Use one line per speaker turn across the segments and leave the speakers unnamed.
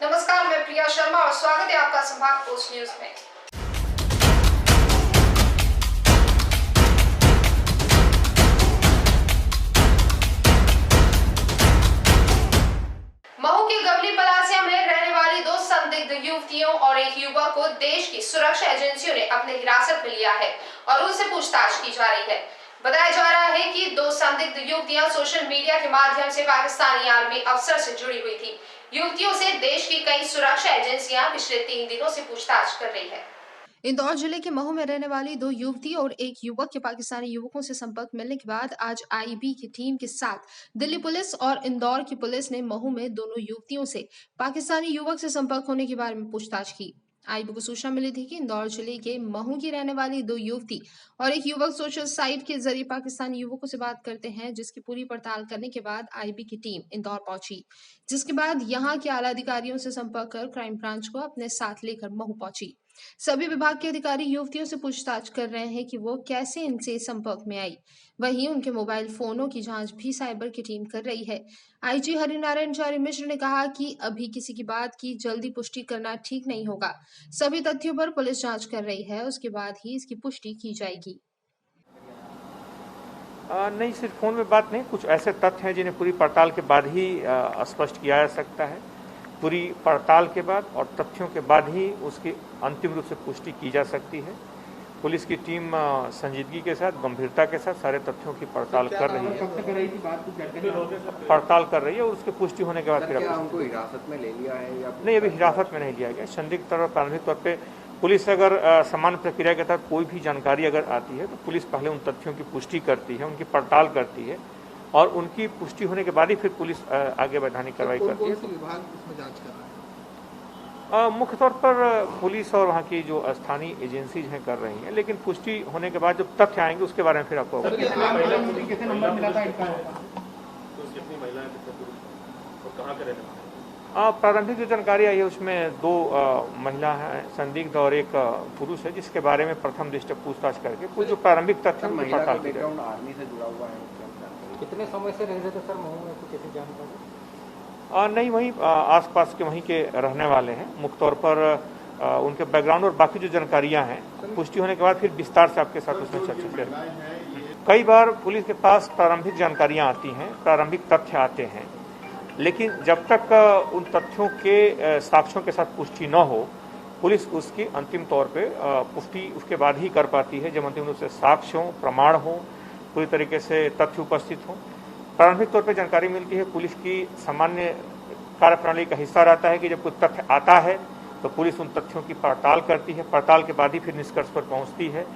नमस्कार, मैं प्रिया शर्मा और स्वागत है आपका संभाग पोस्ट न्यूज में। महू के गवली पलासिया में रहने वाली 2 संदिग्ध युवतियों और एक युवक को देश की सुरक्षा एजेंसियों ने अपने हिरासत में लिया है और उनसे पूछताछ की जा रही है। बताया जा रहा है कि 2 संदिग्ध युवतियां सोशल मीडिया के माध्यम से पाकिस्तानी आर्मी अफसर से जुड़ी हुई थी। युवतियों से देश की कई सुरक्षा एजेंसियां पिछले 3 दिनों से पूछताछ कर रही है। इंदौर जिले के महू में रहने वाली 2 युवती और एक युवक के पाकिस्तानी युवकों से संपर्क मिलने के बाद आज आईबी की टीम के साथ दिल्ली पुलिस और इंदौर की पुलिस ने महू में दोनों युवतियों से पाकिस्तानी युवक से संपर्क होने के बारे में पूछताछ की। आईबी को सूचना मिली थी कि इंदौर जिले के महू की रहने वाली 2 युवती और एक युवक सोशल साइट के जरिए पाकिस्तानी युवकों से बात करते हैं, जिसकी पूरी पड़ताल करने के बाद आईबी की टीम इंदौर पहुंची, जिसके बाद यहां के आला अधिकारियों से संपर्क कर क्राइम ब्रांच को अपने साथ लेकर महू पहुंची। सभी विभाग के अधिकारी युवतियों से पूछताछ कर रहे हैं कि वो कैसे इनसे संपर्क में आई। वहीं उनके मोबाइल फोनों की जांच भी साइबर की टीम कर रही है। आईजी हरिनारायण चारी मिश्र ने कहा कि अभी किसी की बात की जल्दी पुष्टि करना ठीक नहीं होगा। सभी तथ्यों पर पुलिस जांच कर रही है, उसके बाद ही इसकी पुष्टि की जाएगी।
नहीं, सिर्फ फोन में बात नहीं, कुछ ऐसे तथ्य हैं जिन्हें पूरी पड़ताल के बाद ही स्पष्ट किया जा सकता है। पूरी पड़ताल के बाद और तथ्यों के बाद ही उसकी अंतिम रूप से पुष्टि की जा सकती है। पुलिस की टीम संजीदगी के साथ, गंभीरता के साथ सारे तथ्यों की पड़ताल कर रही है। पड़ताल कर रही है और उसकी पुष्टि होने के बाद फिर
उनको हिरासत में ले लिया है या
नहीं, अभी हिरासत में नहीं लिया गया। संदिग्ध तौर पर प्रारंभिक तौर पर पुलिस अगर सामान्य प्रक्रिया के तहत कोई भी जानकारी अगर आती है तो पुलिस पहले उन तथ्यों की पुष्टि करती है, उनकी पड़ताल करती है और उनकी पुष्टि होने के बाद ही फिर पुलिस आगे वैधानिक कार्रवाई करती है।
विभाग इसमें जांच कर रहा है?
मुख्य तौर पर पुलिस और वहाँ की जो स्थानीय एजेंसीज हैं कर रही हैं, लेकिन पुष्टि होने के बाद जब तथ्य आएंगे उसके बारे में फिर आपको प्रारंभिक जो जानकारी आई है उसमें 2 महिला हैं संदिग्ध और एक पुरुष है, जिसके बारे में प्रथम दृष्टया पूछताछ करके कुछ जो प्रारंभिक तथ्य हैं पड़ताल की जाएगी।
आर्मी से जुड़ा हुआ है,
कितने समय से रह रहे थे सर महू में, कुछ ऐसी जानकारी?
नहीं, वहीं आसपास के वहीं के रहने वाले हैं। मुख्य तौर पर उनके बैकग्राउंड और बाकी जो जानकारियां हैं पुष्टि होने के बाद फिर विस्तार से आपके साथ उसमें चर्चा करेंगे। कई बार पुलिस के पास प्रारंभिक जानकारियां आती हैं, प्रारंभिक तथ्य आते हैं, लेकिन जब तक उन तथ्यों के साक्ष्यों के साथ पुष्टि न हो, पुलिस उसकी अंतिम तौर पे पुष्टि उसके बाद ही कर पाती है, जब अंतिम रूप से साक्ष्य हो, प्रमाण हो, पूरी तरीके से तथ्य उपस्थित हो। प्रारंभिक तौर पे जानकारी मिलती है, पुलिस की सामान्य कार्यप्रणाली का हिस्सा रहता है कि जब कोई तथ्य आता है तो पुलिस उन तथ्यों की पड़ताल करती है, पड़ताल के बाद ही फिर निष्कर्ष पर पहुंचती है।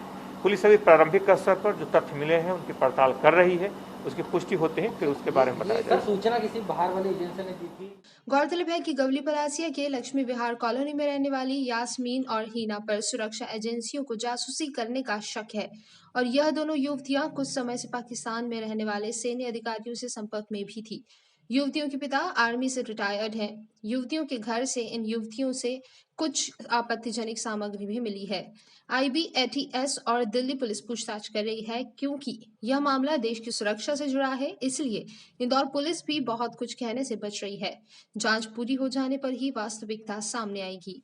पुलिस अभी प्रारंभिक स्तर पर जो तथ्य मिले हैं उनकी पड़ताल कर रही है, उसकी पुष्टि होते हैं फिर उसके बारे में बताया जाएगा।
सूचना किसी बाहर वाली एजेंसी ने दी थी?
गौरतलब है कि गवली पलासिया के लक्ष्मी विहार कॉलोनी में रहने वाली यास्मीन और हीना पर सुरक्षा एजेंसियों को जासूसी करने का शक है और यह दोनों युवतियां कुछ समय से पाकिस्तान में रहने वाले सैन्य अधिकारियों से संपर्क में भी थी। युवतियों के पिता आर्मी से रिटायर्ड हैं। युवतियों के घर से इन युवतियों से कुछ आपत्तिजनक सामग्री भी मिली है। आईबी, एटीएस और दिल्ली पुलिस पूछताछ कर रही है, क्योंकि यह मामला देश की सुरक्षा से जुड़ा है, इसलिए इंदौर पुलिस भी बहुत कुछ कहने से बच रही है। जांच पूरी हो जाने पर ही वास्तविकता सामने आएगी।